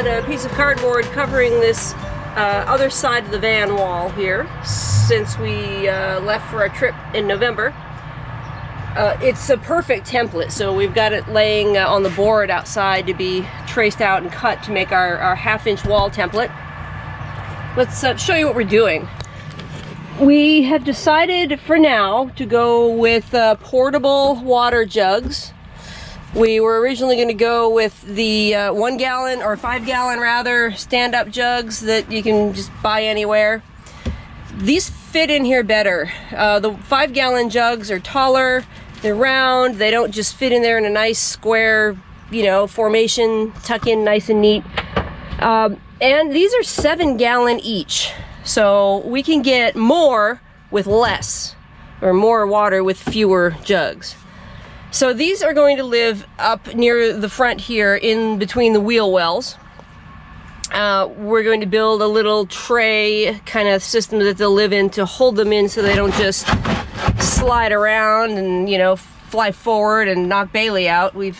had a piece of cardboard covering this other side of the van wall here since we left for our trip in November. It's a perfect template, so we've got it laying on the board outside to be traced out and cut to make our half-inch wall template. Let's show you what we're doing. We have decided for now to go with portable water jugs. We were originally going to go with the 1 gallon or 5 gallon rather stand-up jugs that you can just buy anywhere. These fit in here better. The 5 gallon jugs are taller, they're round, they don't just fit in there in a nice square, you know, formation, tuck in nice and neat. And these are 7 gallon each. So we can get more with less, or more water with fewer jugs. So these are going to live up near the front here in between the wheel wells. We're going to build a little tray kind of system that they'll live in to hold them in so they don't just slide around and, you know, fly forward and knock Bayley out. We've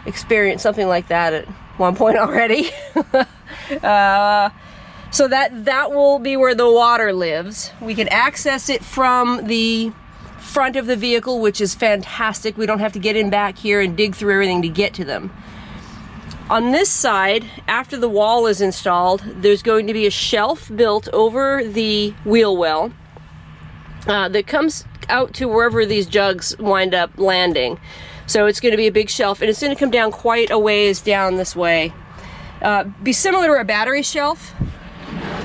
experienced something like that at one point already. So that will be where the water lives. We can access it from the front of the vehicle, which is fantastic. We don't have to get in back here and dig through everything to get to them. On this side, after the wall is installed, there's going to be a shelf built over the wheel well that comes out to wherever these jugs wind up landing. So it's going to be a big shelf, and it's going to come down quite a ways down this way. Be similar to a battery shelf,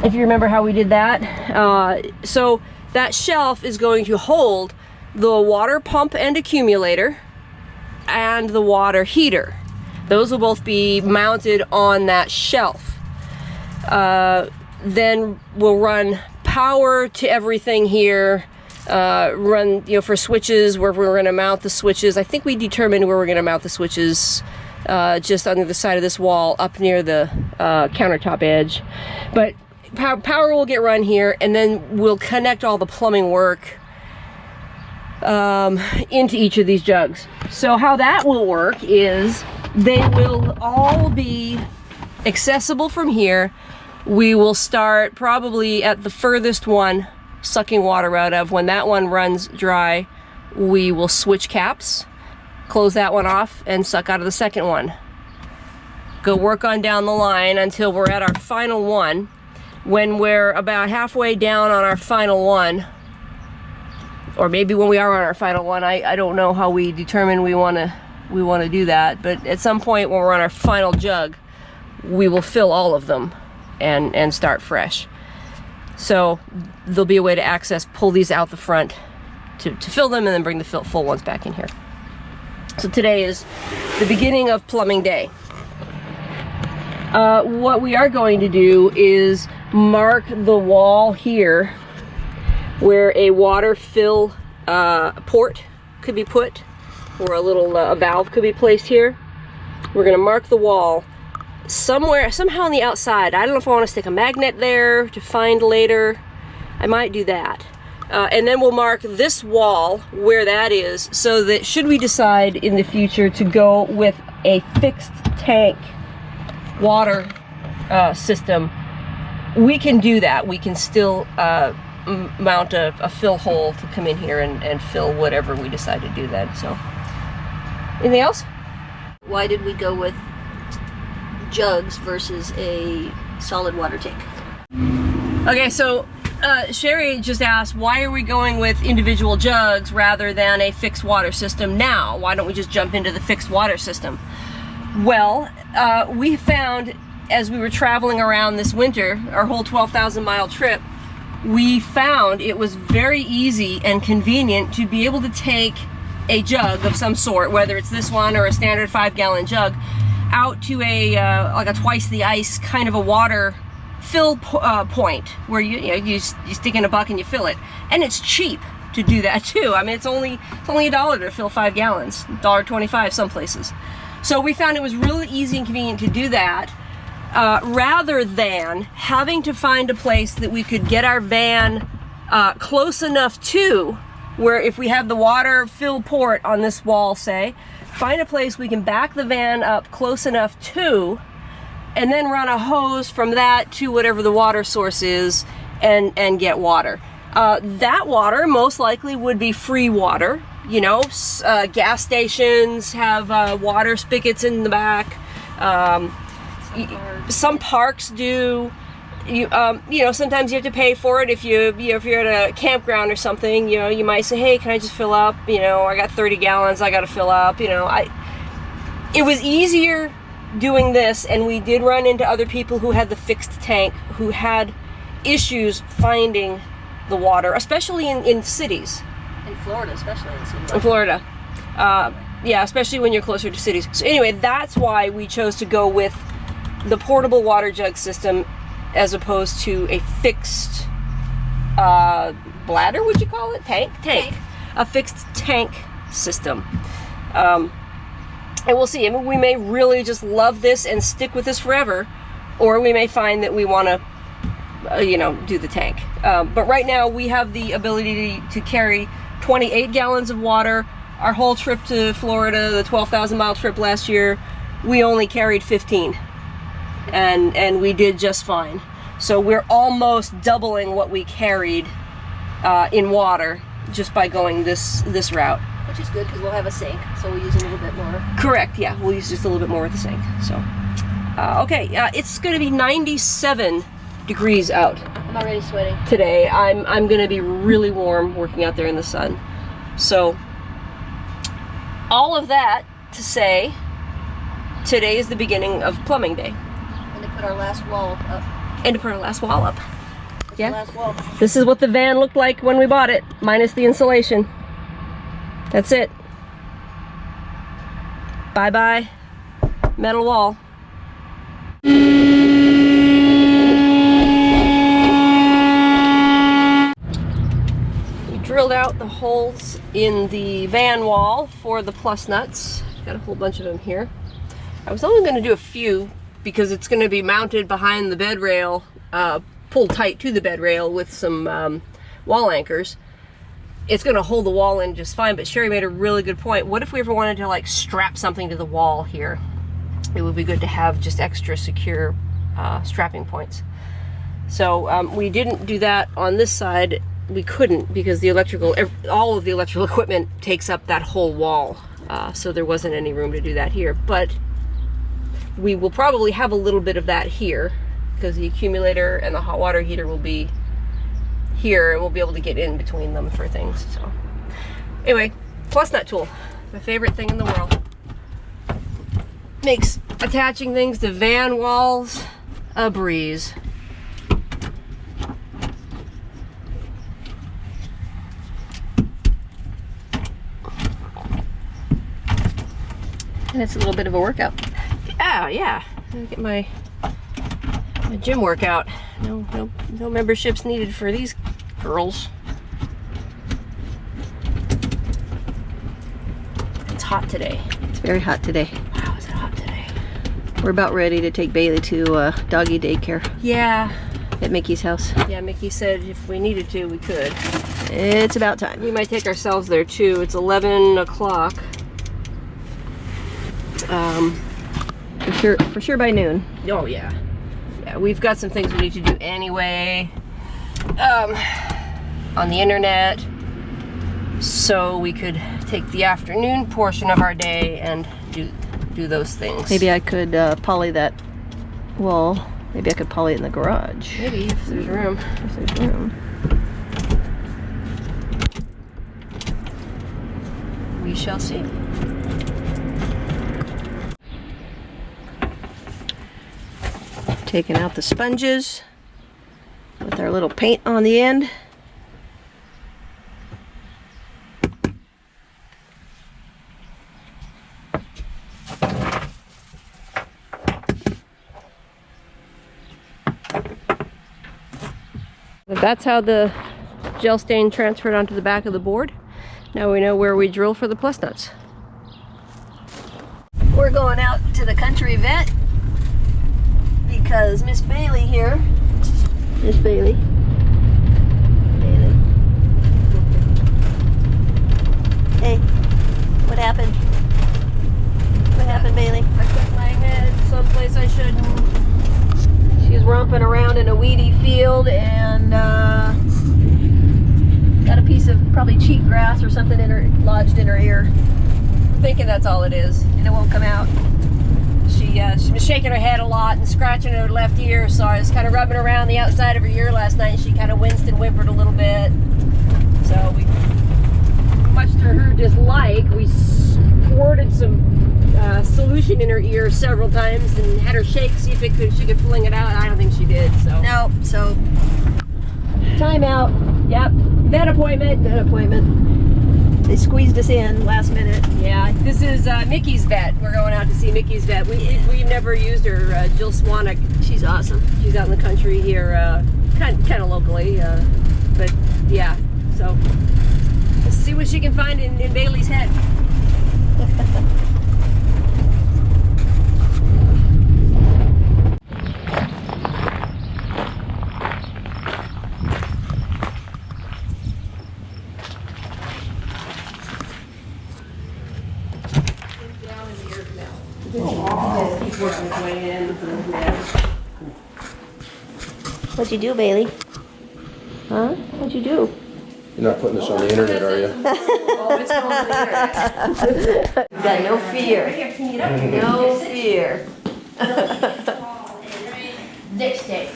if you remember how we did that. So that shelf is going to hold the water pump and accumulator and the water heater. Those will both be mounted on that shelf. Then we'll run power to everything here, run, you know, for switches, where we're going to mount the switches. I think we determined where we're going to mount the switches, just on the side of this wall up near the countertop edge. But power will get run here, and then we'll connect all the plumbing work into each of these jugs. So how that will work is they will all be accessible from here. We will start probably at the furthest one, sucking water out of. When that one runs dry, we will switch caps, close that one off, and suck out of the second one. Go work on down the line until we're at our final one. When we're about halfway down on our final one, or maybe when we are on our final one, I don't know how we determine we want to do that, but at some point when we're on our final jug, we will fill all of them and start fresh. So there'll be a way to pull these out the front to fill them, and then bring the full ones back in here. So today is the beginning of plumbing day. What we are going to do is mark the wall here where a water fill port could be put, or a little a valve could be placed here. We're going to mark the wall somehow on the outside. I don't know if I want to stick a magnet there to find later. I might do that. And then we'll mark this wall where that is, so that should we decide in the future to go with a fixed tank water system, we can do that. We can still mount a fill hole to come in here and fill whatever we decide to do then. So, anything else? Why did we go with jugs versus a solid water tank? Okay, so Sherry just asked, why are we going with individual jugs rather than a fixed water system now? Why don't we just jump into the fixed water system? Well, we found as we were traveling around this winter, our whole 12,000 mile trip, we found it was very easy and convenient to be able to take a jug of some sort, whether it's this one or a standard 5 gallon jug, out to a like a twice the ice kind of a water fill point where you stick in a bucket and you fill it, and it's cheap to do that too. I mean, it's only $1 to fill 5 gallons, $1.25 some places. So we found it was really easy and convenient to do that, rather than having to find a place that we could get our van close enough to where, if we have the water fill port on this wall, say, find a place we can back the van up close enough to and then run a hose from that to whatever the water source is and get water. That water most likely would be free water. You know, gas stations have water spigots in the back. Some parks do. You know, sometimes you have to pay for it. If you're at a campground or something, you know, you might say, hey, can I just fill up? You know, I got 30 gallons, I got to fill up. You know, it was easier doing this, and we did run into other people who had the fixed tank who had issues finding the water, especially in cities. In Florida, especially. In Florida. Yeah, especially when you're closer to cities. So anyway, that's why we chose to go with the portable water jug system as opposed to a fixed bladder, would you call it? Tank. A fixed tank system. And we'll see. I mean, we may really just love this and stick with this forever, or we may find that we want to, you know, do the tank. But right now we have the ability to carry 28 gallons of water. Our whole trip to Florida, the 12,000 mile trip last year, we only carried 15. And we did just fine. So we're almost doubling what we carried in water just by going this route. Which is good because we'll have a sink, so we'll use a little bit more. Correct, yeah, we'll use just a little bit more with the sink. So, okay, it's going to be 97 degrees out. I'm already sweating. Today, I'm going to be really warm working out there in the sun. So, all of that to say, today is the beginning of plumbing day. And to put our last wall up. Yeah. Last wall. This is what the van looked like when we bought it, minus the insulation. That's it. Bye-bye, metal wall. We drilled out the holes in the van wall for the plus nuts. Got a whole bunch of them here. I was only going to do a few because it's going to be mounted behind the bed rail, pulled tight to the bed rail with some wall anchors. It's going to hold the wall in just fine, but Sherry made a really good point. What if we ever wanted to like strap something to the wall here? It would be good to have just extra secure strapping points. So we didn't do that on this side. We couldn't because the all of the electrical equipment takes up that whole wall. So there wasn't any room to do that here. But we will probably have a little bit of that here because the accumulator and the hot water heater will be here, and we'll be able to get in between them for things. So anyway, plus nut tool, my favorite thing in the world. Makes attaching things to van walls a breeze. And it's a little bit of a workout. Oh yeah, get my gym workout. No memberships needed for these girls. It's hot today. It's very hot today. Wow, is it hot today? We're about ready to take Bailey to doggy daycare. Yeah. At Mickey's house. Yeah, Mickey said if we needed to, we could. It's about time. We might take ourselves there too. It's 11 o'clock. For sure by noon. Oh yeah. Yeah, we've got some things we need to do anyway on the internet, so we could take the afternoon portion of our day and do those things. Maybe I could poly that wall. Maybe I could poly it in the garage. Maybe, if there's room. If there's room. We shall see. Taking out the sponges with our little paint on the end. That's how the gel stain transferred onto the back of the board. Now we know where we drill for the plus nuts. We're going out to the country vet because Miss Bayley here, Miss Bayley, hey, what happened? What happened, Bayley? I put my head someplace I shouldn't. stomping around in a weedy field and got a piece of probably cheatgrass or something lodged in her ear. I'm thinking that's all it is, and it won't come out. She was shaking her head a lot and scratching her left ear, so I was kind of rubbing around the outside of her ear last night, and she kind of winced and whimpered a little bit. So we, much to her dislike, we squirted some solution in her ear several times and had her shake, see if she could fling it out. I don't think she did. So no. So time out. Yep. Vet appointment. They squeezed us in last minute. Yeah. This is Mickey's vet. We're going out to see Mickey's vet. We've never used her. Jill Swanwick. She's awesome. She's out in the country here, kind of locally, but yeah. So let's see what she can find in Bailey's head. What'd you do, Bailey? Huh? What'd you do? You're not putting this on the internet, are you? Oh, it's on the internet. You got no fear. No fear. Next day.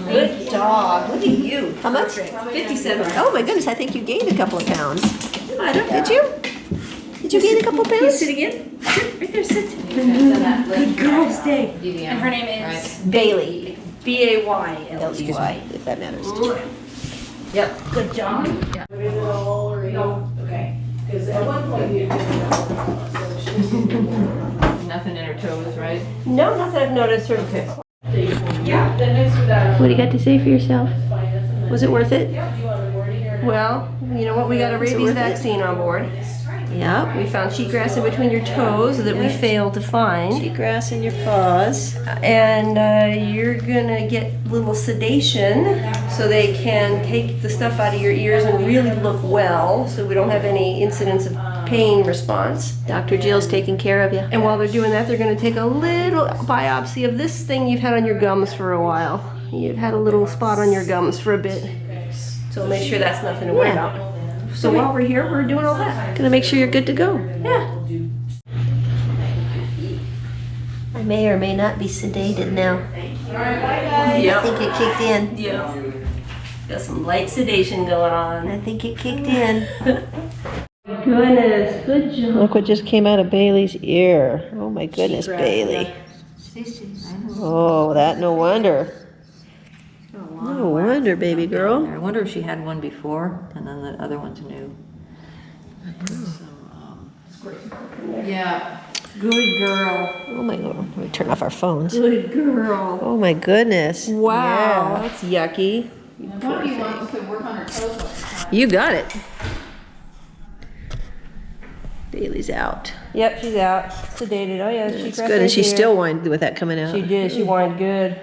Good dog. Look at you. How much? 57. Oh my goodness, I think you gained a couple of pounds. Did you? Did you gain a couple of pounds? Sit again. Sit. Right there, sit. Good girl, stay. And her name is? Bayley. B-A-Y-L-E-Y. If that matters. Yep. Good job. No, okay. Because at one point you Nothing in her toes, right? No, nothing I've noticed. Okay. Yeah, the news for that. What do you got to say for yourself? Was it worth it? Well, you know what? We got a rabies vaccine on board. Yeah. We found cheatgrass in between your toes that we failed to find. Cheatgrass in your paws. And you're gonna get little sedation so they can take the stuff out of your ears and really look well, so we don't have any incidents of pain response. Dr. Jill's taking care of you. And while they're doing that, they're gonna take a little biopsy of this thing you've had on your gums for a while. You've had a little spot on your gums for a bit. So make sure that's nothing to worry about. So while we're here, we're doing all that. Gonna make sure you're good to go. Yeah. I may or may not be sedated now. Yep. I think it kicked in. Yeah. Got some light sedation going on. I think it kicked in. Goodness, good job. Look what just came out of Bailey's ear. Oh my goodness, Bailey. Oh, that no wonder. No wonder, baby girl. I wonder if she had one before, and then the other one's new. Yeah. Good girl. Oh my god. Let me turn off our phones. Good girl. Oh my goodness. Wow, Yeah. that's yucky. You got it. Bailey's out. Yep, she's out. Sedated. Oh yeah, she That's good. And she still whined with that coming out. She did. She whined good.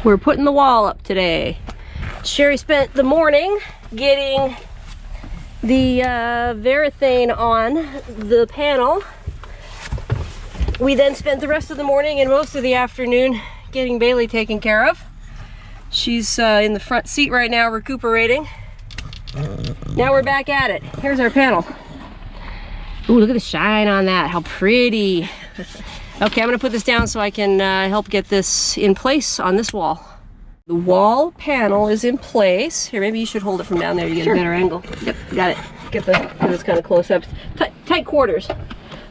We're putting the wall up today. Sherry spent the morning getting the varathane on the panel. We then spent the rest of the morning and most of the afternoon getting Bailey taken care of. She's in the front seat right now recuperating. Now we're back at it. Here's our panel. Ooh, look at the shine on that. How pretty. Okay, I'm gonna put this down so I can help get this in place on this wall. The wall panel is in place. Here, maybe you should hold it from down there. You get a better angle. Yep, got it. Get this kind of close up. Tight quarters.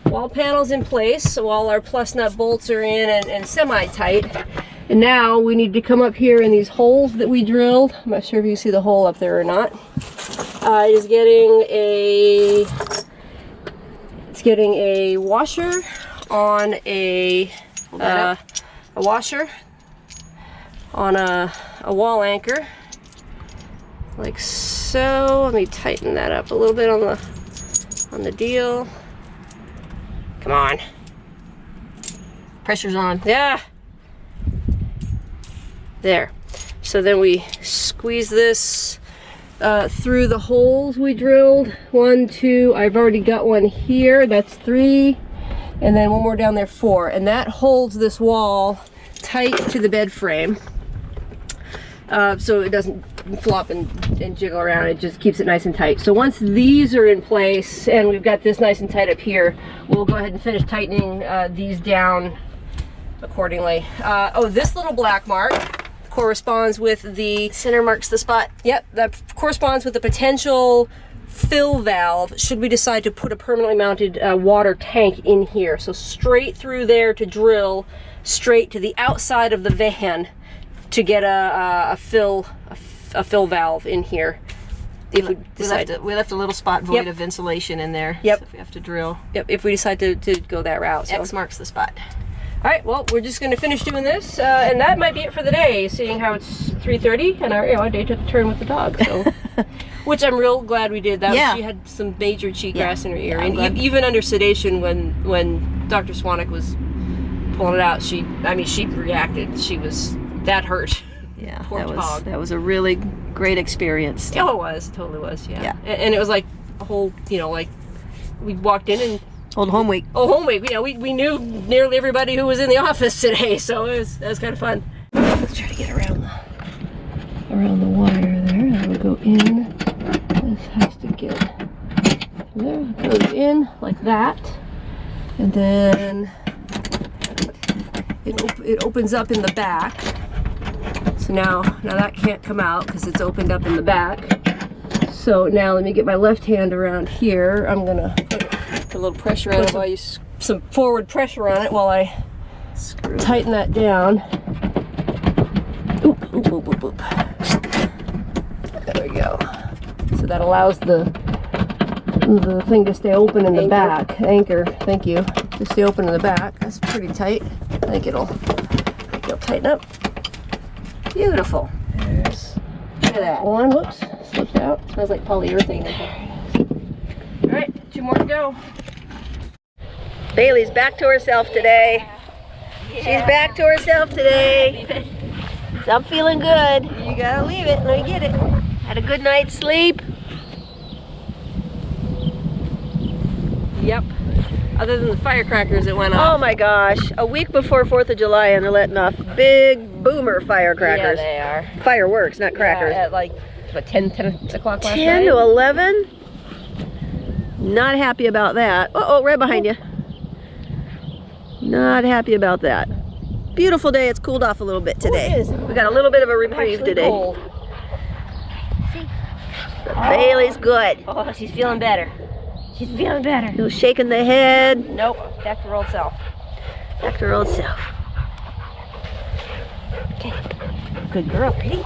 Wall panel's in place, so all our plus nut bolts are in and semi-tight. And now we need to come up here in these holes that we drilled. I'm not sure if you see the hole up there or not. It's getting a washer on a washer on a wall anchor, like so. Let me tighten that up a little bit on the deal. Come on. Pressure's on. Yeah. There. So then we squeeze this through the holes we drilled. 1, 2, I've already got one here. That's 3. And then one more down there, 4. And that holds this wall tight to the bed frame. So it doesn't flop and jiggle around. It just keeps it nice and tight. So once these are in place and we've got this nice and tight up here, we'll go ahead and finish tightening these down accordingly. Oh, this little black mark corresponds with the center marks the spot. Yep, that corresponds with the potential fill valve should we decide to put a permanently mounted water tank in here. So straight through there to drill straight to the outside of the van to get a fill valve in here. If we decide we left a little spot void of insulation in there. Yep. So if we have to drill. Yep. If we decide to go that route. So. X marks the spot. All right. Well, we're just going to finish doing this, and that might be it for the day. Seeing how it's 3:30 and our day took a turn with the dog. So, which I'm real glad we did. That she had some major cheatgrass in her ear, and even under sedation, when Dr. Swanek was pulling it out, she reacted. That hurt. Yeah, poor dog. That was a really great experience. Oh, it was. It totally was. Yeah. And it was like a whole, like we walked in and old home week. Oh, home week. We knew nearly everybody who was in the office today, so that was kind of fun. Let's try to get around the wire there. That will go in. This has to get there. It goes in like that, and then it opens up in the back. So now that can't come out because it's opened up in the back. So now let me get my left hand around here. I'm gonna put a little pressure on it while some forward pressure on it while I tighten that down. Oop, oop, oop, oop, oop. There we go. So that allows the thing to stay open in the back. Anchor, thank you. To stay open in the back. That's pretty tight. I think it'll tighten up. Beautiful. Look at that. One, whoops, slipped out. Smells like polyurethane. All right, 2 more to go. Bailey's back to herself today. Yeah. She's back to herself today. So I'm feeling good. You gotta leave it. Let me get it. Had a good night's sleep. Yep. Other than the firecrackers that went off. Oh my gosh. A week before 4th of July and they're letting off big boomer firecrackers. Yeah, they are. Fireworks, not crackers. Yeah, at like, what, 10 o'clock last night? 10 to 11? Not happy about that. Uh-oh, right behind you. Not happy about that. Beautiful day. It's cooled off a little bit today. Oh, it is. We got a little bit of a reprieve today. Cold. See? Bailey's good. Oh, she's feeling better. She's feeling better. Still shaking the head. Nope. Back to her old self. Back to her old self. Okay. Good girl. Ready?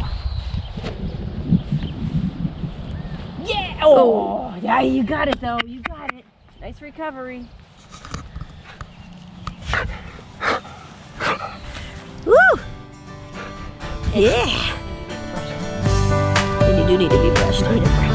Yeah! Oh! Yeah, you got it though. You got it. Nice recovery. Woo! Yeah! And you do need to be brushed.